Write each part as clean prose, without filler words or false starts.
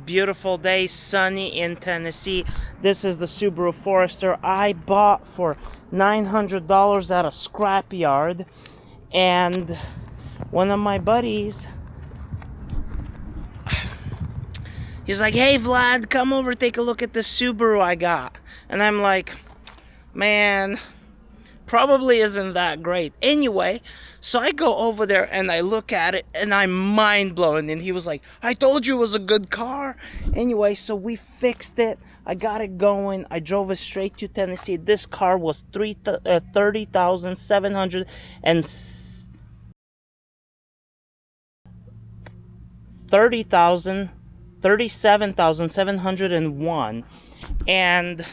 Beautiful day, sunny in Tennessee. This is the Subaru Forester I bought for $900 at a scrapyard. And one of my buddies, he's like, "Hey Vlad, come over, take a look at this Subaru I got." And I'm like, man, probably isn't that great. Anyway, so I go over there and I look at it and I'm mind blown. And he was like, "I told you it was a good car." Anyway, so we fixed it. I got it going. I drove it straight to Tennessee. This car was 30,700 and 37,701. And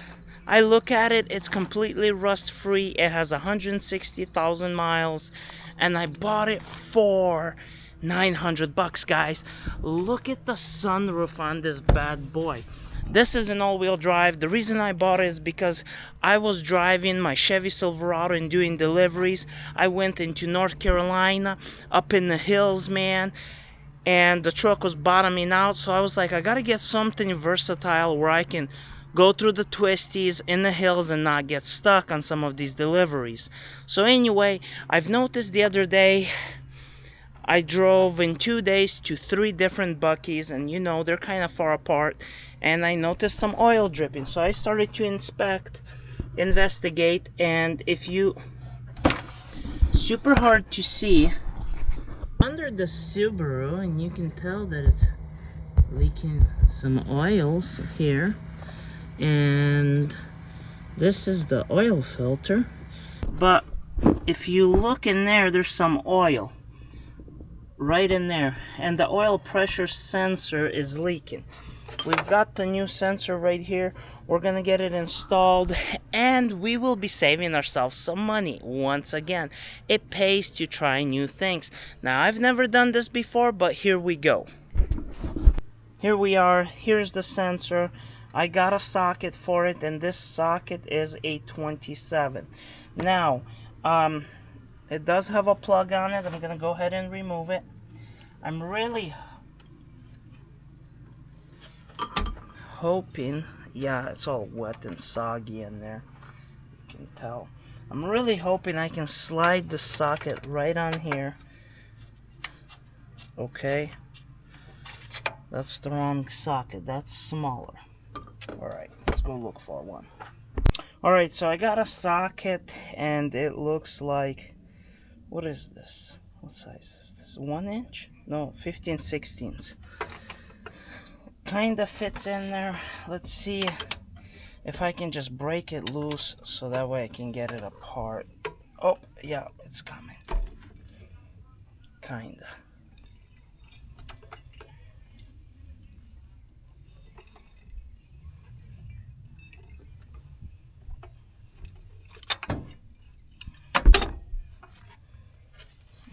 I look at it, it's completely rust free. It has 160,000 miles, and I bought it for $900, guys. Look at the sunroof on this bad boy. This is an all-wheel drive. The reason I bought it is because I was driving my Chevy Silverado and doing deliveries. I went into North Carolina, up in the hills, man, and the truck was bottoming out. So I was like, I gotta get something versatile where I can go through the twisties in the hills and not get stuck on some of these deliveries. So anyway, I've noticed the other day I drove in 2 days to 3 different Buc-ee's, and you know, they're kind of far apart, and I noticed some oil dripping. So I started to investigate, and if you, super hard to see under the Subaru, and you can tell that it's leaking some oils here. And this is the oil filter, but if you look in there, there's some oil right in there, and the oil pressure sensor is leaking. We've got the new sensor right here. We're gonna get it installed, and we will be saving ourselves some money. Once again, it pays to try new things. Now, I've never done this before, but here we go. Here we are. Here's the sensor. I got a socket for it, and this socket is a 27. Now, it does have a plug on it. I'm gonna go ahead and remove it. I'm really hoping, yeah, it's all wet and soggy in there, you can tell. I'm really hoping I can slide the socket right on here. Okay, that's the wrong socket. That's smaller. Alright, let's go look for one. Alright, so I got a socket, and it looks like, what is this? What size is this? 1 inch? No, 15/16. Kinda fits in there. Let's see if I can just break it loose so that way I can get it apart. Oh, yeah, it's coming. Kinda.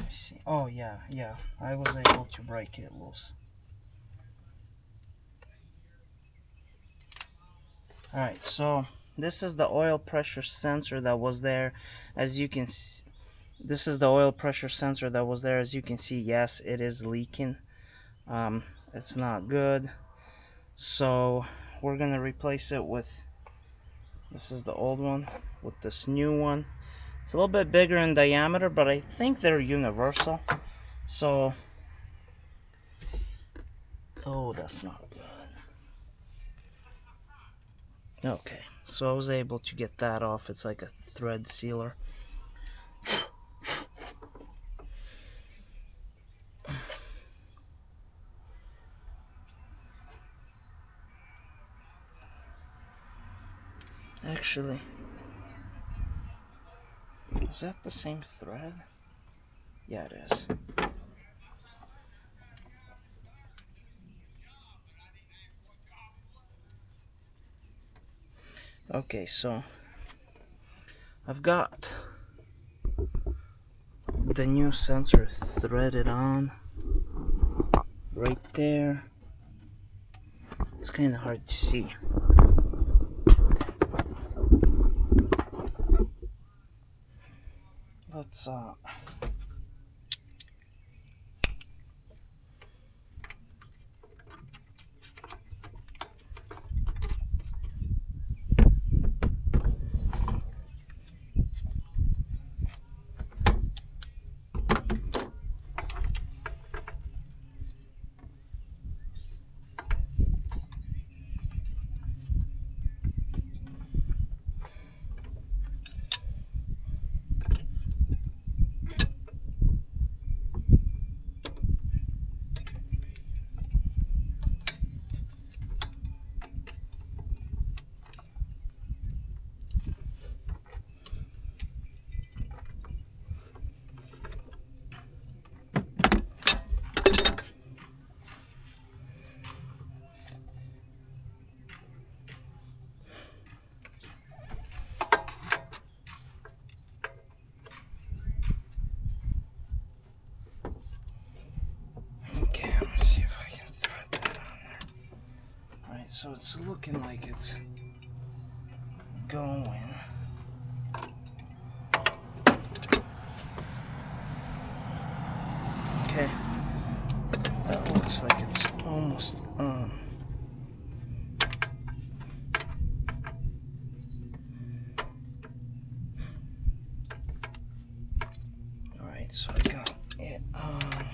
See. Oh yeah, I was able to break it loose. Alright, so this is the oil pressure sensor that was there. As you can see, this is the oil pressure sensor that was there. As you can see, yes, it is leaking. It's not good. So we're gonna replace it with, this is the old one, with this new one. It's a little bit bigger in diameter, but I think they're universal. So, oh, that's not good. Okay, so I was able to get that off. It's like a thread sealer. Actually, is that the same thread? Yeah, it is. Okay, so I've got the new sensor threaded on right there. It's kind of hard to see. Let's Alright, so it's looking like it's going. Okay, that looks like it's almost on. Alright, so I got it on.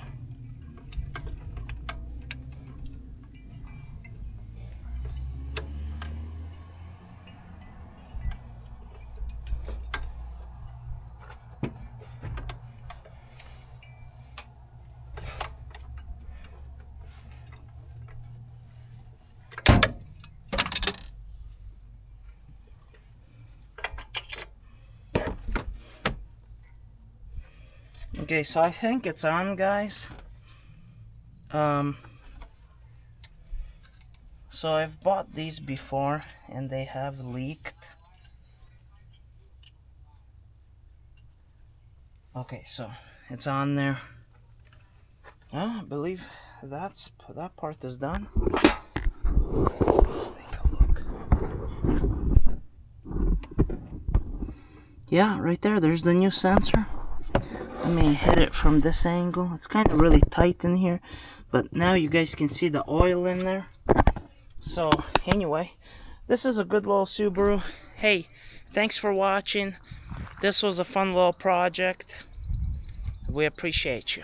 Okay, so I think it's on, guys. So I've bought these before and they have leaked. Okay, so it's on there. Oh, I believe that part is done. Let's take a look. Yeah, right there, there's the new sensor. Let me hit it from this angle. It's kind of really tight in here, but now you guys can see the oil in there. So anyway, this is a good little Subaru. Hey, thanks for watching. This was a fun little project. We appreciate you.